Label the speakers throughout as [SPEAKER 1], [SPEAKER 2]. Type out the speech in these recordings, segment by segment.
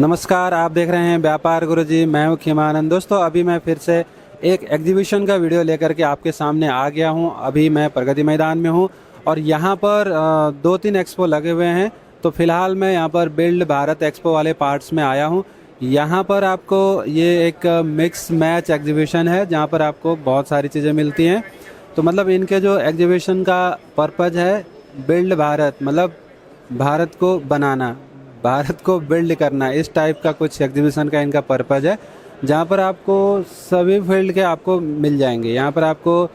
[SPEAKER 1] नमस्कार, आप देख रहे हैं व्यापार गुरुजी। मैं हूं खीमानंद। दोस्तों, अभी मैं फिर से एक एग्जीबिशन का वीडियो लेकर के आपके सामने आ गया हूं। अभी मैं प्रगति मैदान में हूं और यहां पर 2-3 एक्सपो लगे हुए हैं। तो फिलहाल मैं यहां पर बिल्ड भारत एक्सपो वाले पार्ट्स में आया हूं। यहां पर आपको ये एक मिक्स मैच एग्जीबिशन है जहां पर आपको बहुत सारी चीज़ें मिलती हैं। तो मतलब इनके जो एग्जीबिशन का पर्पज़ है बिल्ड भारत, मतलब भारत को बनाना, भारत को बिल्ड करना, इस टाइप का कुछ एग्जीबिशन का इनका पर्पज़ है। जहाँ पर आपको सभी फील्ड के आपको मिल जाएंगे। यहाँ पर आपको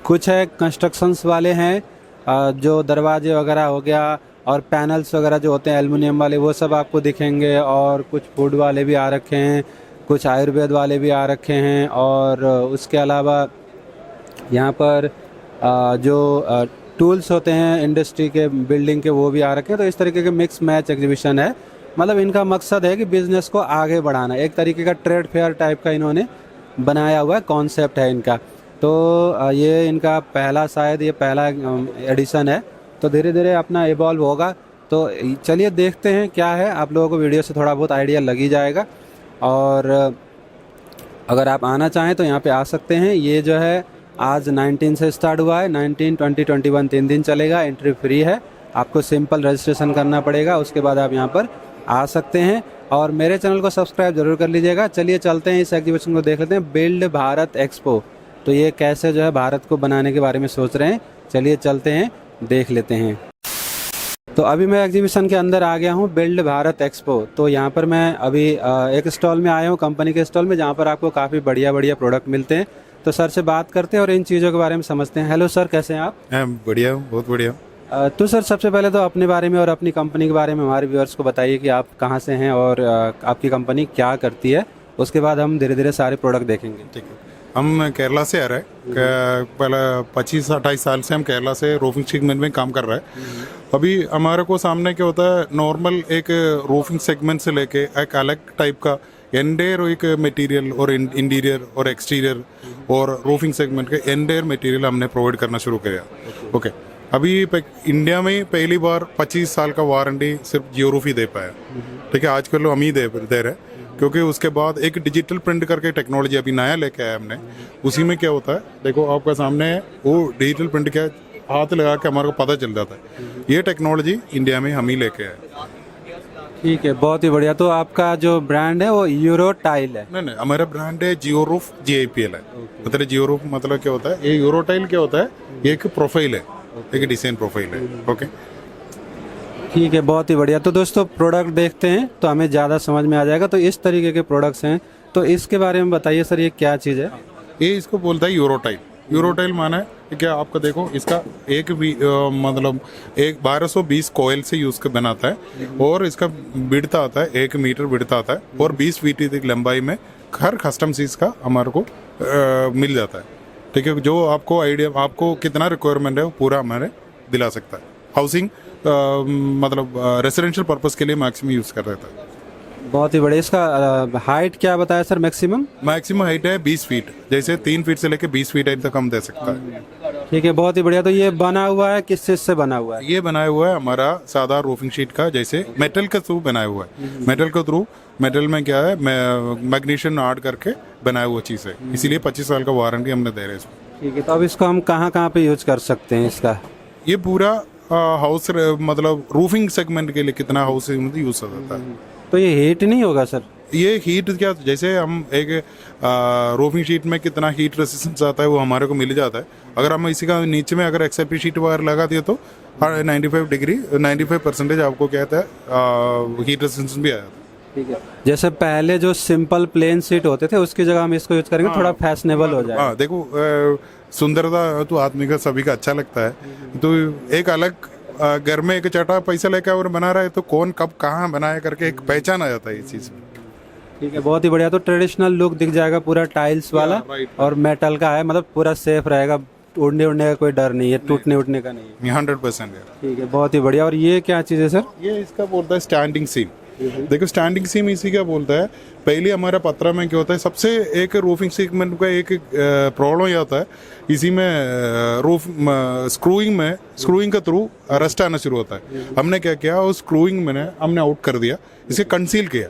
[SPEAKER 1] कुछ है कंस्ट्रक्शंस वाले हैं, जो दरवाजे वगैरह हो गया और पैनल्स वगैरह जो होते हैं एल्युमिनियम वाले, वो सब आपको दिखेंगे। और कुछ फूड वाले भी आ रखे हैं, कुछ आयुर्वेद वाले भी आ रखे हैं। और उसके अलावा यहाँ पर जो टूल्स होते हैं इंडस्ट्री के, बिल्डिंग के, वो भी आ रखे हैं। तो इस तरीके के मिक्स मैच एग्जीबिशन है। मतलब इनका मकसद है कि बिज़नेस को आगे बढ़ाना, एक तरीके का ट्रेड फेयर टाइप का इन्होंने बनाया हुआ है, कॉन्सेप्ट है इनका। तो ये इनका पहला, शायद ये पहला एडिशन है। तो धीरे धीरे अपना इवॉल्व होगा। तो चलिए देखते हैं क्या है। आप लोगों को वीडियो से थोड़ा बहुत आइडिया लग ही जाएगा। और अगर आप आना चाहें तो यहाँ पे आ सकते हैं। ये जो है आज 19 से स्टार्ट हुआ है, 19, 20, 21 3 दिन चलेगा। एंट्री फ्री है, आपको सिंपल रजिस्ट्रेशन करना पड़ेगा, उसके बाद आप यहाँ पर आ सकते हैं। और मेरे चैनल को सब्सक्राइब जरूर कर लीजिएगा। चलिए चलते हैं, इस एग्जीबिशन को देख लेते हैं, बिल्ड भारत एक्सपो। तो ये कैसे जो है भारत को बनाने के बारे में सोच रहे हैं, चलिए चलते हैं, देख लेते हैं। तो अभी मैं एग्जीबिशन के अंदर आ गया हूँ, बिल्ड भारत एक्सपो। तो यहाँ पर मैं अभी एक स्टॉल में आया हूँ, कंपनी के स्टॉल में, जहाँ पर आपको काफ़ी बढ़िया बढ़िया प्रोडक्ट मिलते हैं। तो सर से बात करते हैं और इन चीज़ों के बारे में समझते हैं। हेलो सर, कैसे हैं आप?
[SPEAKER 2] बढ़िया हूँ, बहुत बढ़िया।
[SPEAKER 1] तो सर सबसे पहले तो अपने बारे में और अपनी कंपनी के बारे में हमारे व्यूअर्स को बताइए कि आप कहाँ से हैं और आपकी कंपनी क्या करती है। उसके बाद हम धीरे धीरे सारे प्रोडक्ट देखेंगे।
[SPEAKER 2] ठीक है, हम केरला से आ रहे हैं। पहले 25-28 साल से हम केरला से रूफिंग सेगमेंट में काम कर रहे हैं। अभी हमारे को सामने क्या होता है, नॉर्मल एक रूफिंग सेगमेंट से लेके एक अलग टाइप का एंडेयर एक मटेरियल और इंटीरियर और एक्सटीरियर और रूफिंग सेगमेंट के एंडेयर मटेरियल हमने प्रोवाइड करना शुरू किया। ओके, अभी इंडिया में पहली बार 25 साल का वारंटी सिर्फ जियोरूफ ही दे पाया। ठीक है, आजकल हम ही दे रहे हैं, क्योंकि उसके बाद एक डिजिटल प्रिंट करके टेक्नोलॉजी अभी नया लेके आया हमने। उसी में क्या होता है, देखो आपका सामने है, वो डिजिटल प्रिंट क्या हाथ लगा के हमारे को पता चल जाता है। ये टेक्नोलॉजी इंडिया में हम ही लेके आए।
[SPEAKER 1] ठीक है, बहुत ही बढ़िया। तो आपका जो ब्रांड है वो यूरो टाइल है?
[SPEAKER 2] नहीं, हमारा ब्रांड है जियोरूफ, GIPL है। मतलब जियोरूफ मतलब क्या होता है, ये यूरो टाइल क्या होता है, ये एक प्रोफाइल है, एक डिजाइन प्रोफाइल है। ओके,
[SPEAKER 1] ठीक है, बहुत ही बढ़िया। तो दोस्तों प्रोडक्ट देखते हैं तो हमें ज़्यादा समझ में आ जाएगा। तो इस तरीके के प्रोडक्ट्स हैं, तो इसके बारे में बताइए सर, ये क्या चीज़ है?
[SPEAKER 2] ये इसको बोलता है यूरो टाइल। यूरो टाइल माना है क्या, आपका देखो इसका एक भी मतलब एक 1220 कोयल से यूज कर बनाता है। और इसका विड्थ आता है 1 मीटर विड्थ आता है और 20 फीट की लंबाई में हर कस्टम चीज का हमारे को मिल जाता है। ठीक है, जो आपको आइडिया, आपको कितना रिक्वायरमेंट है वो पूरा हमारे दिला सकता है। हाउसिंग मतलब रेसिडेंशियल पर्पस के लिए मैक्सिमम यूज कर रहता है।
[SPEAKER 1] बहुत ही बढ़िया। इसका हाइट क्या बताया सर? मैक्सिमम
[SPEAKER 2] हाइट है 20 फीट, जैसे 3 फीट से लेके 20 फीट हाइट तक हम दे सकता है।
[SPEAKER 1] ठीक है, बहुत ही बढ़िया। तो ये बना हुआ है किस चीज से बना हुआ है?
[SPEAKER 2] ये बनाया हुआ है हमारा सादा रूफिंग शीट का, जैसे मेटल के थ्रू बनाया हुआ है। मेटल के थ्रू, मेटल में क्या है, मैग्नीशियम ऐड करके बनाया हुआ चीज़ है, इसीलिए 25 साल का वारंटी हमने दे रहे हैं इसमें।
[SPEAKER 1] ठीक है, तो अब इसको हम कहाँ कहाँ पे यूज कर सकते हैं इसका?
[SPEAKER 2] ये पूरा हाउस मतलब रूफिंग सेगमेंट के लिए कितना हाउस यूज हो जाता है।
[SPEAKER 1] तो ये हीट नहीं होगा सर?
[SPEAKER 2] ये हीट क्या, जैसे हम एक रूफिंग शीट में कितना हीट रेजिस्टेंस आता है वो हमारे को मिल जाता है। अगर हम इसी का नीचे में अगर XLP शीट वायर लगा दिए तो 95% आपको क्या कहता है हीट रेजिस्टेंस भी आ जाता है।
[SPEAKER 1] ठीक है, जैसे पहले जो सिंपल प्लेन सीट होते थे उसकी जगह हम इसको यूज करेंगे, थोड़ा फैशनेबल हो जाएगा।
[SPEAKER 2] देखो सुंदरता तो आदमी का सभी का अच्छा लगता है। तो एक अलग घर में एक चटा पैसा लेकर और बना रहा है तो कौन कब कहाँ बनाया करके एक पहचान आ जाता है इस चीज में।
[SPEAKER 1] ठीक है, बहुत ही बढ़िया। तो ट्रेडिशनल लुक दिख जाएगा पूरा टाइल्स वाला, और मेटल का है, मतलब पूरा सेफ रहेगा, उड़ने का कोई डर नहीं है, टूटने उठने का नहीं है।
[SPEAKER 2] 100% है।
[SPEAKER 1] ठीक है, बहुत ही बढ़िया। और ये क्या चीज़ है सर?
[SPEAKER 2] ये इसका बोलता है स्टैंडिंग सीम। देखो स्टैंडिंग सीम इसी क्या बोलता है, पहले हमारा पत्रा में क्या होता है, सबसे एक रूफिंग सेगमेंट का एक प्रॉब्लम यह होता है, इसी में रूफ स्क्रूइंग के थ्रू रस्ट आना शुरू होता है। हमने क्या किया, उस स्क्रूइंग में हमने आउट कर दिया, इसे कंसील किया,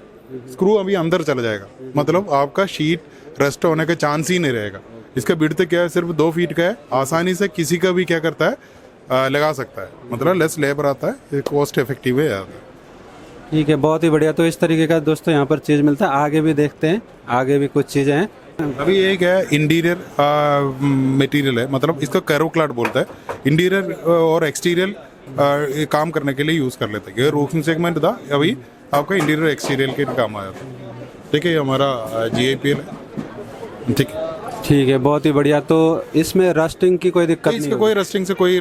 [SPEAKER 2] स्क्रू अभी अंदर चला जाएगा, मतलब आपका शीट रस्ट होने का चांस ही नहीं रहेगा। इसका विड्थ क्या है, सिर्फ 2 फीट का है, आसानी से किसी का भी क्या करता है लगा सकता है, मतलब लेस लेबर आता है, कॉस्ट इफेक्टिव है ज़्यादा।
[SPEAKER 1] ठीक है, बहुत ही बढ़िया। तो इस तरीके का दोस्तों यहाँ पर चीज़ मिलता है। आगे भी देखते हैं, आगे भी कुछ चीज़ें हैं।
[SPEAKER 2] अभी एक है इंटीरियर मटेरियल है, मतलब इसको कैरोक्लाड बोलता है, इंटीरियर और एक्सटीरियर काम करने के लिए यूज़ कर लेते हैं। ये रूफिंग सेगमेंट था, अभी आपका इंटीरियर एक्सटीरियर के काम आया था। ठीक है, हमारा GIPL है। ठीक है,
[SPEAKER 1] ठीक है, बहुत ही बढ़िया। तो इसमें रस्टिंग की कोई दिक्कत नहीं
[SPEAKER 2] इसका कोई रस्टिंग से कोई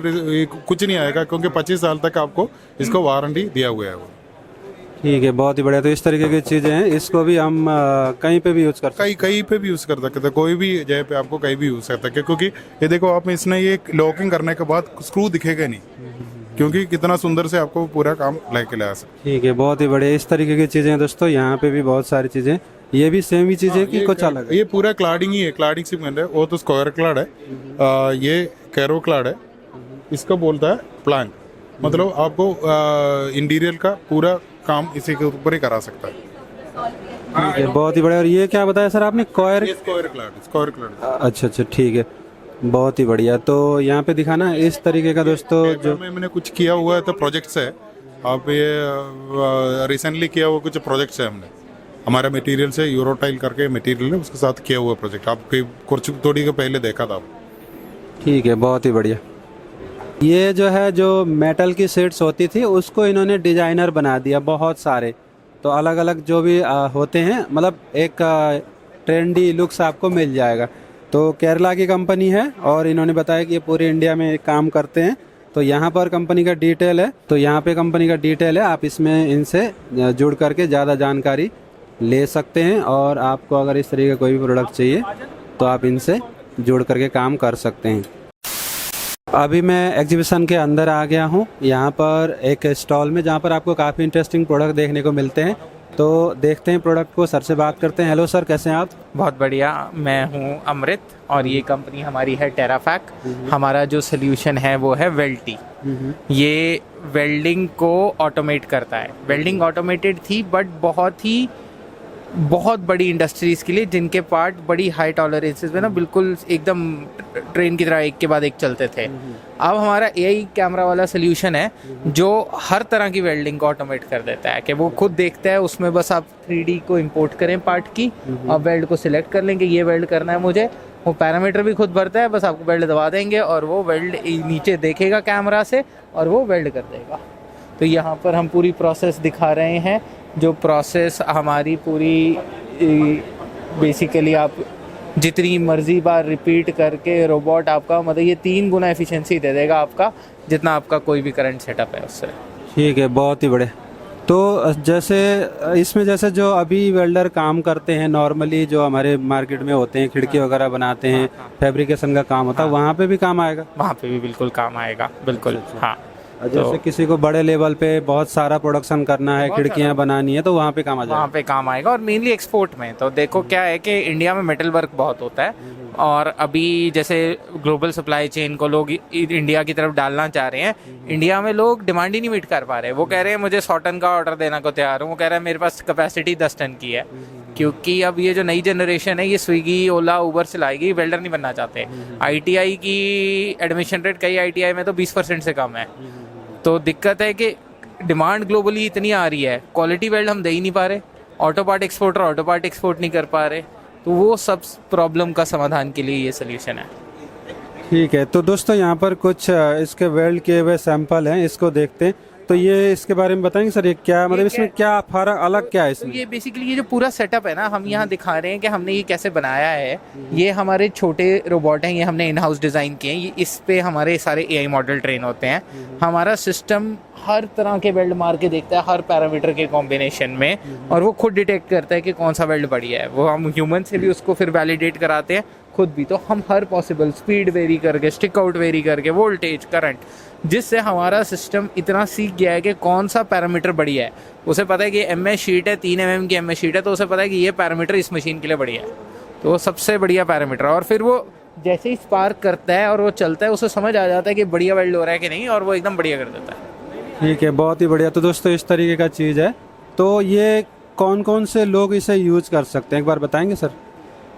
[SPEAKER 2] कुछ नहीं आएगा, क्योंकि 25 साल तक आपको इसको वारंटी दिया हुआ है।
[SPEAKER 1] ठीक है, बहुत ही बढ़िया। तो इस तरीके की चीज़ें हैं, इसको भी हम कहीं पे भी यूज़ कर सकते हैं।
[SPEAKER 2] कहीं पे भी यूज़ कर सकते हैं, कोई भी जगह पे आपको कहीं भी यूज़ कर सकते हैं, क्योंकि ये देखो आप इसने ये लॉकिंग करने के बाद स्क्रू दिखेगा नहीं, क्योंकि कितना सुंदर से आपको पूरा काम लेके ला सकते।
[SPEAKER 1] ठीक है, बहुत ही बढ़िया। इस तरीके की चीज़ें हैं दोस्तों, यहाँ पे भी बहुत सारी चीज़ें। ये भी सेम ही चीज़ है कि कुछ अलग है?
[SPEAKER 2] ये पूरा क्लाडिंग ही है, क्लाडिंग सीमेंट है, वो तो स्क्वायर क्लाड है, ये कैरो क्लाड है, इसका बोलता है प्लैंक, मतलब आपको इंटीरियर का पूरा काम इसी के ऊपर ही करा सकता है।
[SPEAKER 1] ठीक है, बहुत ही बढ़िया। और ये क्या बताया सर आपने,
[SPEAKER 2] स्क्वायर क्लाड।
[SPEAKER 1] अच्छा अच्छा, ठीक है, बहुत ही बढ़िया। तो यहाँ पे दिखाना इस तरीके का दोस्तों जो
[SPEAKER 2] मैंने कुछ किया हुआ है, तो प्रोजेक्ट्स है, आप ये रिसेंटली किया हुआ कुछ प्रोजेक्ट्स है हमने, हमारा मटेरियल से यूरोटाइल करके मटेरियल है, उसके साथ किया हुआ प्रोजेक्ट, आप कुछ थोड़ी के पहले देखा था।
[SPEAKER 1] ठीक है, बहुत ही बढ़िया। ये जो है, जो मेटल की शीट्स होती थी उसको इन्होंने डिजाइनर बना दिया बहुत सारे। तो अलग अलग जो भी होते हैं, मतलब एक ट्रेंडी लुक्स आपको मिल जाएगा। तो केरला की कंपनी है और इन्होंने बताया कि ये पूरे इंडिया में काम करते हैं। तो यहाँ पर कंपनी का डिटेल है, तो यहाँ पे कंपनी का डिटेल है, आप इसमें इनसे जुड़ करके ज़्यादा जानकारी ले सकते हैं। और आपको अगर इस तरीके का कोई भी प्रोडक्ट चाहिए तो आप इनसे जुड़ करके काम कर सकते हैं। अभी मैं एग्जीबिशन के अंदर आ गया हूँ, यहाँ पर एक स्टॉल में, जहाँ पर आपको काफ़ी इंटरेस्टिंग प्रोडक्ट देखने को मिलते हैं। तो देखते हैं प्रोडक्ट को, सर से बात करते हैं। हेलो सर, कैसे हैं आप?
[SPEAKER 3] बहुत बढ़िया, मैं हूँ अमृत और ये कंपनी हमारी है टेराफैक। हमारा जो सोल्यूशन है वो है वेल्टी। ये वेल्डिंग को ऑटोमेट करता है। वेल्डिंग ऑटोमेटेड थी, बट बहुत बड़ी इंडस्ट्रीज़ के लिए जिनके पार्ट बड़ी हाई टॉलरेंसेस में ना बिल्कुल एकदम ट्रेन की तरह एक के बाद एक चलते थे। अब हमारा AI कैमरा वाला सोल्यूशन है जो हर तरह की वेल्डिंग को ऑटोमेट कर देता है, कि वो खुद देखता है, उसमें बस आप 3D को इंपोर्ट करें पार्ट की, और वेल्ड को सिलेक्ट कर लेंगे, ये वेल्ड करना है मुझे, वो पैरामीटर भी खुद भरता है, बस आपको वेल्ड दबा देंगे और वो वेल्ड नीचे देखेगा कैमरा से और वो वेल्ड कर देगा। तो यहाँ पर हम पूरी प्रोसेस दिखा रहे हैं, जो प्रोसेस हमारी पूरी बेसिकली आप जितनी मर्जी बार रिपीट करके रोबोट आपका, मतलब ये 3 गुना एफिशिएंसी दे देगा आपका, जितना आपका कोई भी करंट सेटअप है उससे।
[SPEAKER 1] ठीक है, बहुत ही बढ़िया। तो जैसे इसमें जैसे जो अभी वेल्डर काम करते हैं नॉर्मली, जो हमारे मार्केट में होते हैं, खिड़की वगैरह बनाते हैं, फैब्रिकेशन का काम होता है, वहाँ पे भी काम आएगा?
[SPEAKER 3] वहाँ पे भी बिल्कुल काम आएगा, बिल्कुल। हाँ,
[SPEAKER 1] जैसे किसी को बड़े लेवल पे बहुत सारा प्रोडक्शन करना है, खिड़कियां बनानी है, तो वहाँ पे काम आ जाएगा?
[SPEAKER 3] वहाँ पे काम आएगा। और मेनली एक्सपोर्ट में तो देखो क्या है कि इंडिया में मेटल वर्क बहुत होता है, और अभी जैसे ग्लोबल सप्लाई चेन को लोग इंडिया की तरफ डालना चाह रहे हैं। इंडिया में लोग डिमांड ही नहीं मीट कर पा रहे। वो कह रहे हैं मुझे 100 टन का ऑर्डर देना को तैयार हूँ, वो कह रहा है मेरे पास कैपेसिटी 10 टन की है। क्योंकि अब ये जो नई जनरेशन है, ये स्विगी, ओला, उबर चलाएगी, वेल्डर नहीं बनना चाहते। ITI की एडमिशन रेट कई ITI में तो 20% से कम है। तो दिक्कत है कि डिमांड ग्लोबली इतनी आ रही है, क्वालिटी वेल्ड हम दे ही नहीं पा रहे, ऑटो पार्ट एक्सपोर्ट नहीं कर पा रहे। तो वो सब प्रॉब्लम का समाधान के लिए ये सोल्यूशन है।
[SPEAKER 1] ठीक है, तो दोस्तों यहाँ पर कुछ इसके वेल्ड किए हुए सैंपल हैं, इसको देखते हैं। तो ये इसके बारे में बताएंगे सर, ये क्या मतलब इसमें क्या फर्क, अलग क्या है इसमें?
[SPEAKER 3] ये बेसिकली ये जो पूरा सेटअप है ना, हम यहाँ दिखा रहे हैं कि हमने ये कैसे बनाया है। ये हमारे छोटे रोबोट हैं, ये हमने इन हाउस डिज़ाइन किए हैं। ये इस पे हमारे सारे AI मॉडल ट्रेन होते हैं। हमारा सिस्टम हर तरह के वेल्ड मार के देखता है, हर पैरामीटर के कॉम्बिनेशन में, और वो खुद डिटेक्ट करता है कि कौन सा वेल्ड बढ़िया है। वो हम ह्यूमन से भी उसको फिर वैलिडेट कराते हैं, खुद भी, तो हम हर पॉसिबल स्पीड वेरी करके, स्टिक आउट वेरी करके, वोल्टेज, करंट, जिससे हमारा सिस्टम इतना सीख गया है कि कौन सा पैरामीटर बढ़िया है। उसे पता है कि एमएस शीट है, 3 mm की एमएस शीट है, तो उसे पता है कि ये पैरामीटर इस मशीन के लिए बढ़िया है, तो वो सबसे बढ़िया पैरामीटर है। और फिर वो जैसे ही स्पार्क करता है और वो चलता है, उसे समझ आ जाता है कि बढ़िया वेल्ड हो रहा है कि नहीं, और वो एकदम बढ़िया कर देता है।
[SPEAKER 1] ठीक है, बहुत ही बढ़िया। तो दोस्तों इस तरीके का चीज़ है। तो ये कौन कौन से लोग इसे यूज कर सकते हैं, एक बार बताएंगे सर?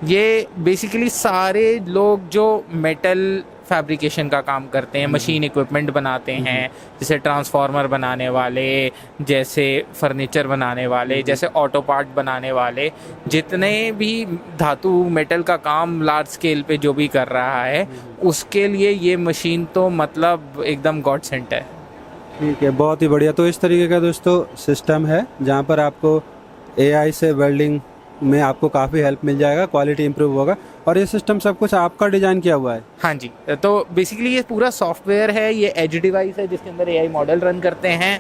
[SPEAKER 3] ये बेसिकली सारे लोग जो मेटल फैब्रिकेशन का काम करते हैं, मशीन इक्विपमेंट बनाते हैं, जैसे ट्रांसफार्मर बनाने वाले, जैसे फर्नीचर बनाने वाले, जैसे ऑटो पार्ट बनाने वाले, जितने भी धातु मेटल का काम लार्ज स्केल पे जो भी कर रहा है, उसके लिए ये मशीन तो मतलब एकदम गॉड सेंट है।
[SPEAKER 1] ठीक है, बहुत ही बढ़िया। तो इस तरीके का दोस्तों सिस्टम है जहाँ पर आपको एआई से वेल्डिंग में आपको काफ़ी हेल्प मिल जाएगा, क्वालिटी इंप्रूव होगा। और ये सिस्टम सब कुछ आपका डिजाइन किया हुआ है?
[SPEAKER 3] हाँ जी, तो बेसिकली ये पूरा सॉफ्टवेयर है, ये एज डिवाइस है जिसके अंदर एआई मॉडल रन करते हैं,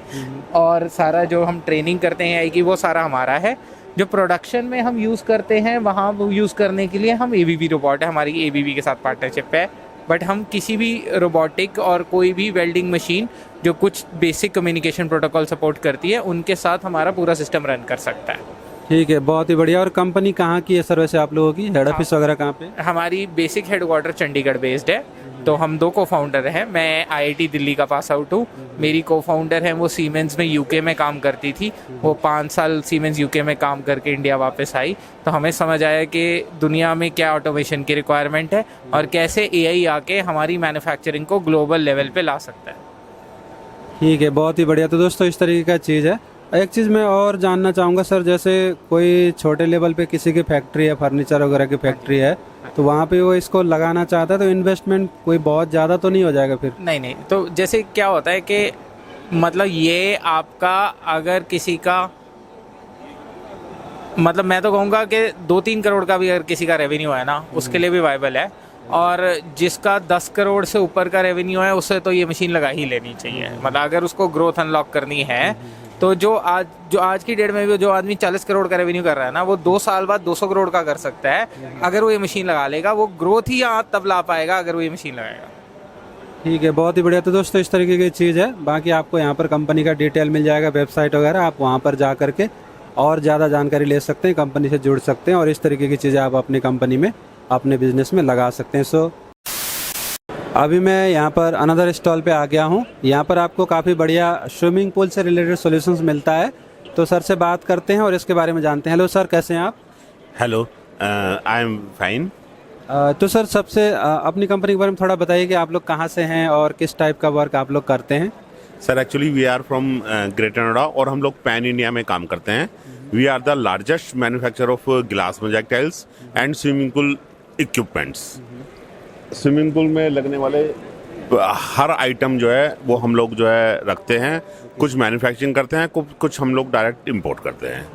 [SPEAKER 3] और सारा जो हम ट्रेनिंग करते हैं एआई की वो सारा हमारा है। जो प्रोडक्शन में हम यूज़ करते हैं वहाँ यूज़ करने के लिए हम एबीबी रोबोट है, हमारी एबीबी के साथ पार्टनरशिप है। बट हम किसी भी रोबोटिक और कोई भी वेल्डिंग मशीन जो कुछ बेसिक कम्युनिकेशन प्रोटोकॉल सपोर्ट करती है, उनके साथ हमारा पूरा सिस्टम रन कर सकता है।
[SPEAKER 1] ठीक है, बहुत ही बढ़िया। और कंपनी कहाँ की है सर वैसे आप लोगों की? हेड ऑफिस वगैरह कहाँ पे?
[SPEAKER 3] हमारी बेसिक हेडक्वार्टर चंडीगढ़ बेस्ड है। तो हम 2 को-फाउंडर हैं। मैं आईआईटी दिल्ली का पास आउट हूँ। मेरी को-फाउंडर हैं, वो सीमेंस में यूके में काम करती थी। वो 5 साल सीमेंस यूके में काम करके इंडिया वापस आई। तो हमें समझ आया कि दुनिया में क्या ऑटोमेशन की रिक्वायरमेंट है और कैसे एआई आके हमारी मैन्युफैक्चरिंग को ग्लोबल लेवल पे ला सकता है।
[SPEAKER 1] ठीक है, बहुत ही बढ़िया। तो दोस्तों इस तरीके का चीज़ है। एक चीज़ मैं और जानना चाहूँगा सर, जैसे कोई छोटे लेवल पे किसी की फैक्ट्री है, फर्नीचर वगैरह की फैक्ट्री है, तो वहाँ पे वो इसको लगाना चाहता है, तो इन्वेस्टमेंट कोई बहुत ज़्यादा तो नहीं हो जाएगा फिर?
[SPEAKER 3] नहीं, तो जैसे क्या होता है कि मतलब ये आपका अगर किसी का, मतलब मैं तो कहूँगा कि 2-3 करोड़ का भी अगर किसी का रेवेन्यू है ना, उसके लिए भी वायबल है। और जिसका 10 करोड़ से ऊपर का रेवेन्यू है, उससे तो ये मशीन लगा ही लेनी चाहिए। मतलब अगर उसको ग्रोथ अनलॉक करनी है, तो जो आज की डेट में भी जो आदमी 40 करोड़ का रेवेन्यू कर रहा है ना, वो 2 साल बाद 200 करोड़ का कर सकता है अगर वो ये मशीन लगा लेगा। वो ग्रोथ ही यहाँ तब ला पाएगा अगर वो ये मशीन लगाएगा।
[SPEAKER 1] ठीक है, बहुत ही बढ़िया। तो दोस्तों इस तरीके की चीज़ है। बाकी आपको यहाँ पर कंपनी का डिटेल मिल जाएगा, वेबसाइट वगैरह, आप वहाँ पर जा करके और ज़्यादा जानकारी ले सकते हैं, कंपनी से जुड़ सकते हैं, और इस तरीके की चीज़ें आप अपनी कंपनी में, अपने बिजनेस में लगा सकते हैं। सो अभी मैं यहाँ पर अनदर स्टॉल पे आ गया हूँ। यहाँ पर आपको काफ़ी बढ़िया स्विमिंग पूल से रिलेटेड सॉल्यूशंस मिलता है। तो सर से बात करते हैं और इसके बारे में जानते हैं। हेलो सर, कैसे हैं आप?
[SPEAKER 4] Hello, I am fine.
[SPEAKER 1] तो सर सबसे अपनी कंपनी के बारे में थोड़ा बताइए कि आप लोग कहाँ से हैं और किस टाइप का वर्क आप लोग करते हैं?
[SPEAKER 4] Sir actually we are from Greater Noida और हम लोग पैन इंडिया में काम करते हैं। We are the largest manufacturer of glass mosaic tiles and swimming pool equipments. Swimming pool में लगने वाले हर आइटम जो है वो हम लोग जो है रखते हैं। कुछ मैन्युफैक्चरिंग करते हैं, कुछ हम लोग डायरेक्ट इंपोर्ट करते हैं।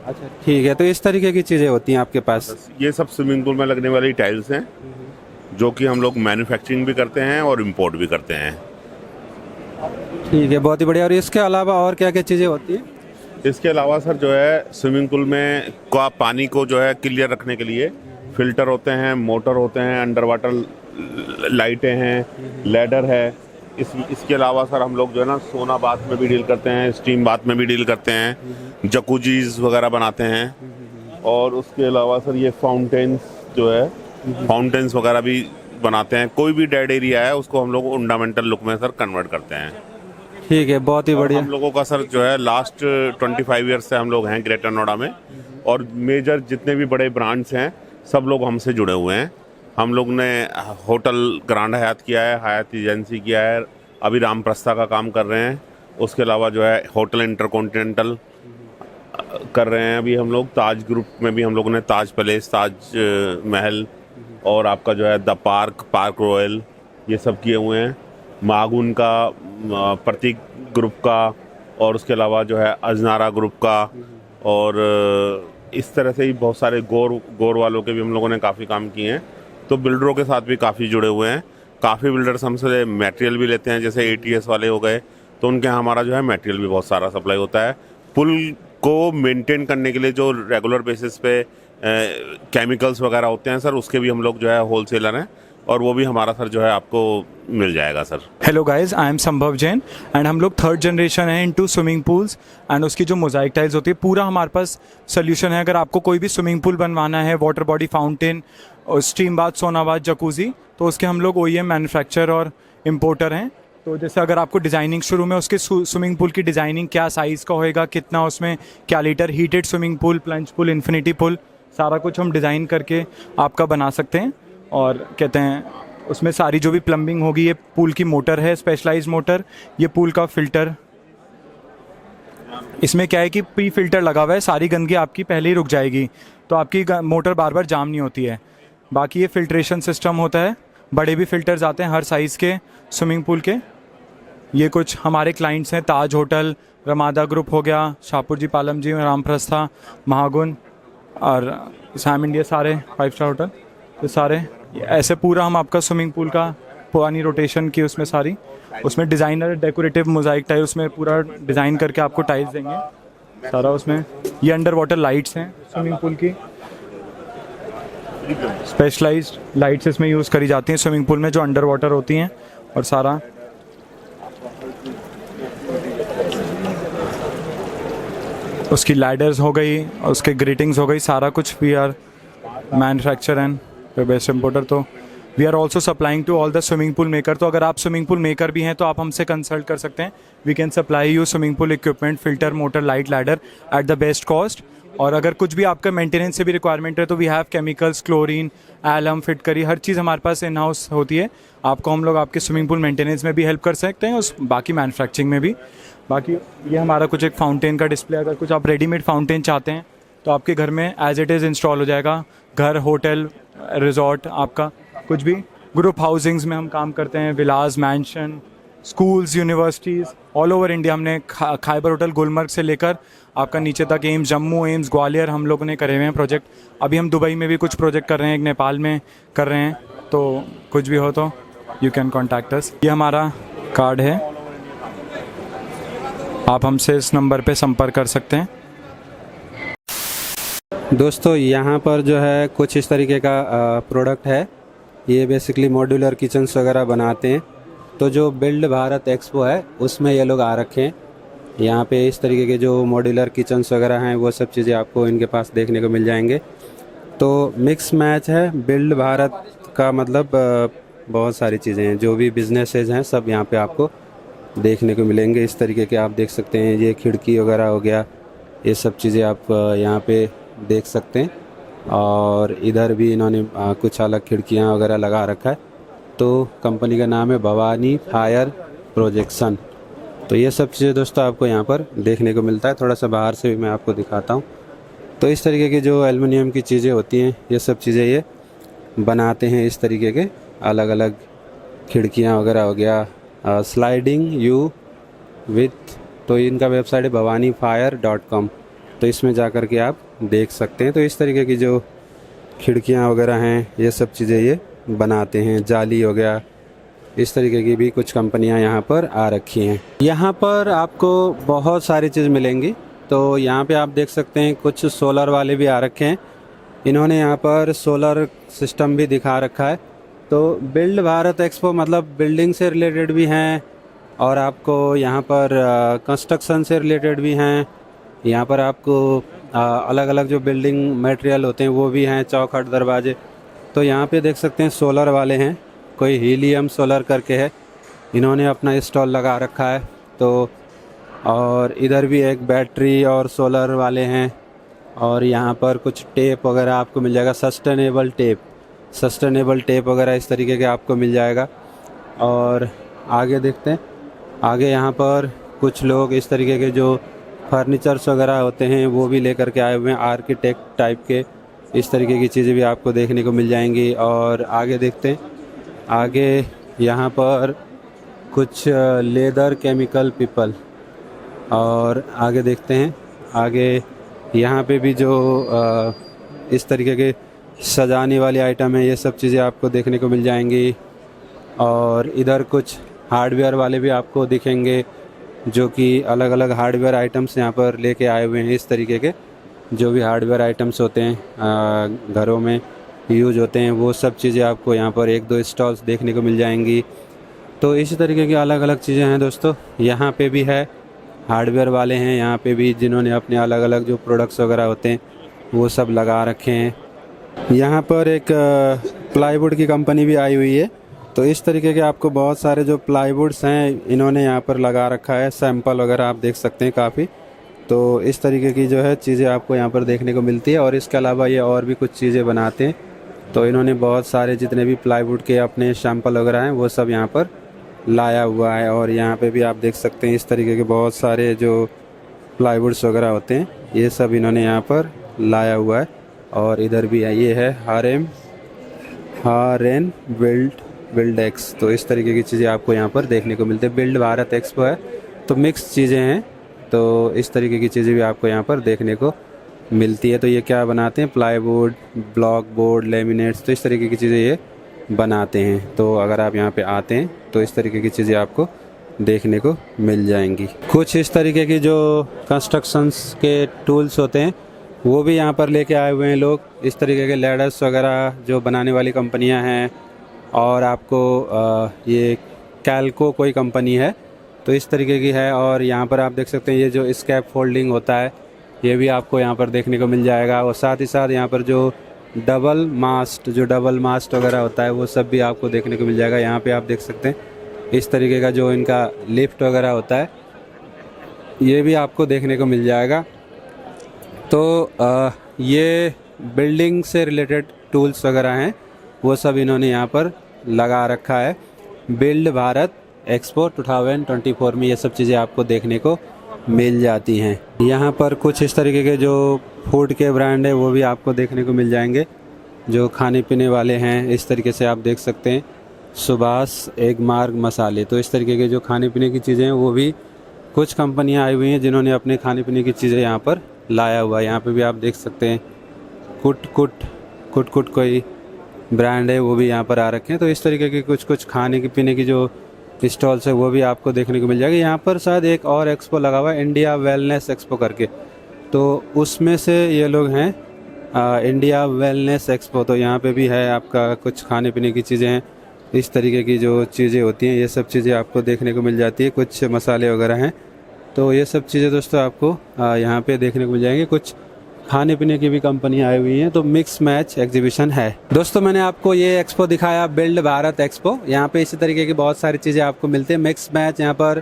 [SPEAKER 1] अच्छा, ठीक है। तो इस तरीके की चीज़ें होती हैं आपके पास?
[SPEAKER 4] ये सब स्विमिंग पूल में लगने वाली टाइल्स हैं जो कि हम लोग मैन्युफैक्चरिंग भी करते हैं और इंपोर्ट भी करते हैं।
[SPEAKER 1] ठीक है, बहुत ही बढ़िया। और इसके अलावा और क्या क्या चीज़ें होती हैं?
[SPEAKER 4] इसके अलावा सर जो है स्विमिंग पूल में का पानी को जो है क्लियर रखने के लिए फिल्टर होते हैं, मोटर होते हैं, अंडर वाटर लाइटें हैं, लैडर है। इसके अलावा सर हम लोग जो है ना सोना बाथ में भी डील करते हैं, स्टीम बाथ में भी डील करते हैं, जकूजीज वगैरह बनाते हैं। और उसके अलावा सर ये फाउंटेन्स जो है, फाउंटेन्स वगैरह भी बनाते हैं। कोई भी डेड एरिया है उसको हम लोग ऑर्नामेंटल लुक में सर कन्वर्ट करते हैं।
[SPEAKER 1] ठीक है, बहुत ही बढ़िया।
[SPEAKER 4] हम लोगों का सर जो है लास्ट 25 ईयर्स से हम लोग हैं ग्रेटर नोएडा में, और मेजर जितने भी बड़े ब्रांड्स हैं सब लोग हमसे जुड़े हुए हैं। हम लोग ने होटल ग्रैंड हयात किया है, हयात एजेंसी किया है, अभी रामप्रस्था का काम कर रहे हैं। उसके अलावा जो है होटल इंटरकॉन्टिनेंटल कर रहे हैं अभी हम लोग। ताज ग्रुप में भी हम लोगों ने ताज पैलेस, ताज महल और आपका जो है द पार्क रॉयल, ये सब किए हुए हैं। मागुन का, प्रतीक ग्रुप का, और उसके अलावा जो है अजनारा ग्रुप का, और इस तरह से ही बहुत सारे गौर वालों के भी हम लोगों ने काफ़ी काम किए हैं। तो बिल्डरों के साथ भी काफ़ी जुड़े हुए हैं। काफ़ी बिल्डर्स हमसे मटेरियल भी लेते हैं, जैसे ATS वाले हो गए, तो उनके यहाँ हमारा जो है मटेरियल भी बहुत सारा सप्लाई होता है। पुल को मेंटेन करने के लिए जो रेगुलर बेसिस पे केमिकल्स वगैरह होते हैं सर, उसके भी हम लोग जो है होलसेलर हैं, और वो भी हमारा सर जो है आपको मिल जाएगा sir.
[SPEAKER 5] Hello guys, I am संभव जैन एंड हम लोग थर्ड जनरेशन है इनटू स्विमिंग पूल्स एंड उसकी जो मोजाइक टाइल्स होती है पूरा हमारे पास सोल्यूशन है। अगर आपको कोई भी स्विमिंग पूल बनवाना है, water body, fountain, steam bath, सोना बाथ, जकूजी, तो उसके हम लोग OEM मैन्युफैक्चरर और इम्पोर्टर हैं। तो जैसे अगर आपको डिज़ाइनिंग शुरू में उसके स्विमिंग पूल की डिज़ाइनिंग क्या साइज़ का होएगा, कितना उसमें क्या litre, heated swimming pool, plunge pool, infinity pool, सारा कुछ हम डिज़ाइन करके आपका बना सकते हैं। और कहते हैं उसमें सारी जो भी प्लम्बिंग होगी, ये पूल की मोटर है, स्पेशलाइज्ड मोटर, ये पूल का फ़िल्टर, इसमें क्या है कि प्री फिल्टर लगा हुआ है, सारी गंदगी आपकी पहले ही रुक जाएगी, तो आपकी मोटर बार बार जाम नहीं होती है। बाकी ये फिल्ट्रेशन सिस्टम होता है, बड़े भी फिल्टर्स आते हैं हर साइज़ के स्विमिंग पूल के। ये कुछ हमारे क्लाइंट्स हैं, ताज होटल, रमादा ग्रुप हो गया, शाहपुर जी, पालम जी, रामप्रस्था, महागुन और सैम इंडिया, सारे 5 स्टार होटल, तो सारे ऐसे पूरा हम आपका स्विमिंग पूल का पुरानी रोटेशन की उसमें सारी, उसमें डिज़ाइनर डेकोरेटिव मोजाइक टाइल उसमें पूरा डिज़ाइन करके आपको टाइल्स देंगे सारा। उसमें ये अंडर वाटर लाइट्स हैं स्विमिंग पूल की, स्पेशलाइज्ड लाइट्स इसमें यूज़ करी जाती हैं स्विमिंग पूल में जो अंडर वाटर होती हैं। और सारा उसकी लैडर्स हो गई, उसके ग्रेटिंग्स हो गई, सारा कुछ we are manufacturer and best importer. तो we are also supplying to all the swimming pool maker. तो अगर आप स्विमिंग पूल मेकर भी हैं तो आप हमसे कंसल्ट कर सकते हैं। We can supply you swimming pool equipment, filter, motor, light, ladder at the best cost. और अगर कुछ भी आपका मेंटेनेंस से भी रिक्वायरमेंट है तो we have chemicals, chlorine, alum, फिटकरी, हर चीज़ हमारे पास इन हाउस होती है। आपको हम लोग आपके स्विमिंग पूल मेंटेनेंस में भी हेल्प कर सकते हैं, उस बाकी मैन्युफैक्चरिंग में भी। बाकी ये हमारा कुछ एक फाउंटेन का डिस्प्ले, अगर कुछ आप रेडीमेड फाउंटेन चाहते हैं तो आपके घर में एज इट इज़ इंस्टॉल हो जाएगा। घर, होटल, रिजॉर्ट, आपका कुछ भी ग्रुप हाउसिंग्स में हम काम करते हैं, villas, mansion, schools, universities all over India. हमने खाइबर होटल गुलमर्ग से लेकर आपका नीचे तक एम्स, जम्मू, एम्स, ग्वालियर हम लोगों ने करे हुए हैं प्रोजेक्ट। अभी हम दुबई में भी कुछ प्रोजेक्ट कर रहे हैं, एक नेपाल में कर रहे हैं। तो कुछ भी हो तो यू कैन कॉन्टैक्ट अस। ये हमारा कार्ड है, आप हमसे इस नंबर पे संपर्क कर सकते हैं।
[SPEAKER 1] दोस्तों यहाँ पर जो है कुछ इस तरीके का प्रोडक्ट है, ये बेसिकली मॉड्यूलर किचन्स वगैरह बनाते हैं। तो जो बिल्ड भारत एक्सपो है उसमें ये लोग आ रखे हैं। यहाँ पे इस तरीके के जो मॉड्यूलर किचन्स वगैरह हैं वो सब चीज़ें आपको इनके पास देखने को मिल जाएंगे। तो मिक्स मैच है बिल्ड भारत का, मतलब बहुत सारी चीज़ें हैं, जो भी बिजनेसेस हैं सब यहाँ पे आपको देखने को मिलेंगे। इस तरीके के आप देख सकते हैं, ये खिड़की वगैरह हो गया, ये सब चीज़ें आप यहाँ पे देख सकते हैं। और इधर भी इन्होंने कुछ अलग खिड़कियाँ वगैरह लगा रखा है। तो कंपनी का नाम है भवानी फायर प्रोजेक्शन। तो ये सब चीज़ें दोस्तों आपको यहाँ पर देखने को मिलता है। थोड़ा सा बाहर से भी मैं आपको दिखाता हूँ। तो इस तरीके की जो एल्युमिनियम की चीज़ें होती हैं, ये सब चीज़ें ये बनाते हैं। इस तरीके के अलग अलग खिड़कियाँ वगैरह हो गया, स्लाइडिंग यू विथ, तो इनका वेबसाइट है bhavanifire.com। तो इसमें जा कर के आप देख सकते हैं। तो इस तरीके की जो खिड़कियाँ वगैरह हैं ये सब चीज़ें ये बनाते हैं। जाली हो गया, इस तरीके की भी कुछ कंपनियां यहाँ पर आ रखी हैं। यहाँ पर आपको बहुत सारी चीज़ मिलेंगी। तो यहाँ पे आप देख सकते हैं कुछ सोलर वाले भी आ रखे हैं। इन्होंने यहाँ पर सोलर सिस्टम भी दिखा रखा है। तो बिल्ड भारत एक्सपो मतलब बिल्डिंग से रिलेटेड भी हैं और आपको यहाँ पर कंस्ट्रक्शन से रिलेटेड भी हैं। यहाँ पर आपको अलग अलग जो बिल्डिंग मटेरियल होते हैं वो भी हैं, चौखट, दरवाजे। तो यहाँ पे देख सकते हैं सोलर वाले हैं, कोई हीलियम सोलर करके है, इन्होंने अपना स्टॉल लगा रखा है। तो और इधर भी एक बैटरी और सोलर वाले हैं। और यहाँ पर कुछ टेप वगैरह आपको मिल जाएगा, सस्टेनेबल टेप वगैरह इस तरीके के आपको मिल जाएगा। और आगे देखते हैं, आगे यहाँ पर कुछ लोग इस तरीके के जो फर्नीचर्स वगैरह होते हैं वो भी लेकर के आए हुए हैं, आर्किटेक्ट टाइप के। इस तरीके की चीज़ें भी आपको देखने को मिल जाएंगी। और आगे देखते हैं, आगे यहाँ पर कुछ लेदर केमिकल पीपल। और आगे देखते हैं, आगे यहाँ पे भी जो इस तरीके के सजाने वाली आइटम है, ये सब चीज़ें आपको देखने को मिल जाएंगी। और इधर कुछ हार्डवेयर वाले भी आपको दिखेंगे, जो कि अलग अलग हार्डवेयर आइटम्स यहाँ पर लेके आए हुए हैं। इस तरीके के जो भी हार्डवेयर आइटम्स होते हैं घरों में यूज होते हैं, वो सब चीज़ें आपको यहाँ पर एक दो स्टॉल्स देखने को मिल जाएंगी। तो इसी तरीके की अलग अलग चीज़ें हैं दोस्तों। यहाँ पे भी है हार्डवेयर वाले हैं, यहाँ पे भी जिन्होंने अपने अलग अलग जो प्रोडक्ट्स वगैरह होते हैं वो सब लगा रखे हैं। यहाँ पर एक प्लाईवुड की कंपनी भी आई हुई है। तो इस तरीके के आपको बहुत सारे जो प्लाईवुड्स हैं इन्होंने यहाँ पर लगा रखा है, सैंपल वगैरह आप देख सकते हैं काफ़ी। तो इस तरीके की जो है चीज़ें आपको यहाँ पर देखने को मिलती है। और इसके अलावा ये और भी कुछ चीज़ें बनाते हैं। तो इन्होंने बहुत सारे जितने भी प्लाईवुड के अपने सैंपल वगैरह हैं वो सब यहाँ पर लाया हुआ है। और यहाँ पे भी आप देख सकते हैं इस तरीके के बहुत सारे जो प्लाईवुड्स वगैरह होते हैं ये सब इन्होंने यहाँ पर लाया हुआ है। और इधर भी है, ये है हारेन बिल्ड एक्स। तो इस तरीके की चीज़ें आपको यहाँ पर देखने को मिलती है। बिल्ड भारत एक्सपो है तो मिक्स चीज़ें हैं, तो इस तरीके की चीज़ें भी आपको यहाँ पर देखने को मिलती है। तो ये क्या बनाते हैं, प्लाईवुड, ब्लॉक बोर्ड, लेमिनेट्स, तो इस तरीके की चीज़ें ये बनाते हैं। तो अगर आप यहाँ पे आते हैं तो इस तरीके की चीज़ें आपको देखने को मिल जाएंगी। कुछ इस तरीके की जो कंस्ट्रक्शंस के टूल्स होते हैं वो भी यहाँ पर लेके आए हुए हैं लोग। इस तरीके के लैडर्स वगैरह जो बनाने वाली कंपनियाँ हैं। और आपको ये कैल्को कोई कंपनी है तो इस तरीके की है। और यहाँ पर आप देख सकते हैं ये जो स्कैप फोल्डिंग होता है ये भी आपको यहाँ पर देखने को मिल जाएगा। और साथ ही साथ यहाँ पर जो डबल मास्ट वगैरह होता है वो सब भी आपको देखने को मिल जाएगा। यहाँ पे आप देख सकते हैं इस तरीके का जो इनका लिफ्ट वगैरह होता है ये भी आपको देखने को मिल जाएगा। तो ये बिल्डिंग से रिलेटेड टूल्स वगैरह हैं वो सब इन्होंने यहाँ पर लगा रखा है। बिल्ड भारत एक्सपो 2024 में ये सब चीज़ें आपको देखने को मिल जाती हैं। यहाँ पर कुछ इस तरीके के जो फूड के ब्रांड है वो भी आपको देखने को मिल जाएंगे, जो खाने पीने वाले हैं। इस तरीके से आप देख सकते हैं सुभाष एग मार्ग मसाले। तो इस तरीके के जो खाने पीने की चीज़ें हैं वो भी कुछ कंपनियां आई हुई हैं जिन्होंने अपने खाने पीने की चीज़ें यहाँ पर लाया हुआ है। यहाँ पे भी आप देख सकते हैं कुट कोई ब्रांड है वो भी यहाँ पर आ रखे हैं। तो इस तरीके के कुछ खाने की पीने की जो स्टॉल्स है वो भी आपको देखने को मिल जाएगा। यहाँ पर शायद एक और एक्सपो लगा हुआ है, इंडिया वेलनेस एक्सपो करके, तो उसमें से ये लोग हैं इंडिया वेलनेस एक्सपो। तो यहाँ पे भी है आपका कुछ खाने पीने की चीज़ें हैं। इस तरीके की जो चीज़ें होती हैं ये सब चीज़ें आपको देखने को मिल जाती है। कुछ मसाले वगैरह हैं तो ये सब चीज़ें दोस्तों आपको यहाँ पे देखने को मिल जाएंगे। कुछ खाने पीने की भी कंपनियां आई हुई हैं। तो मिक्स मैच एग्जीबिशन है दोस्तों। मैंने आपको ये एक्सपो दिखाया बिल्ड भारत एक्सपो। यहाँ पे इसी तरीके की बहुत सारी चीज़ें आपको मिलती है। मिक्स मैच यहाँ पर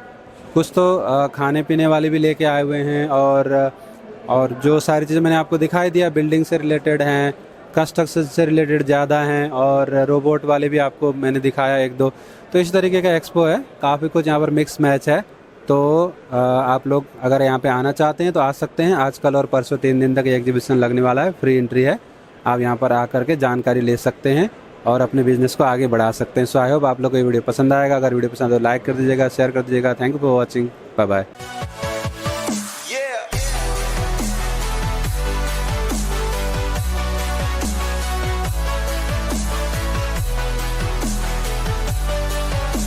[SPEAKER 1] कुछ तो खाने पीने वाले भी लेके आए हुए हैं और जो सारी चीज़ें मैंने आपको दिखाई दिया बिल्डिंग से रिलेटेड हैं, कंस्ट्रक्शन से रिलेटेड ज़्यादा हैं और रोबोट वाले भी आपको मैंने दिखाया एक दो। तो इस तरीके का एक्सपो है, काफ़ी कुछ यहाँ पर मिक्स मैच है। तो आप लोग अगर यहाँ पे आना चाहते हैं तो आ सकते हैं। आज कल और परसों 3 दिन तक ये एग्जीबिशन लगने वाला है, फ्री एंट्री है। आप यहाँ पर आकर के जानकारी ले सकते हैं और अपने बिजनेस को आगे बढ़ा सकते हैं। सो आई होप आप लोग को ये वीडियो पसंद आएगा। अगर वीडियो पसंद हो तो लाइक कर दीजिएगा, शेयर कर दीजिएगा। Thank you for watching, bye bye.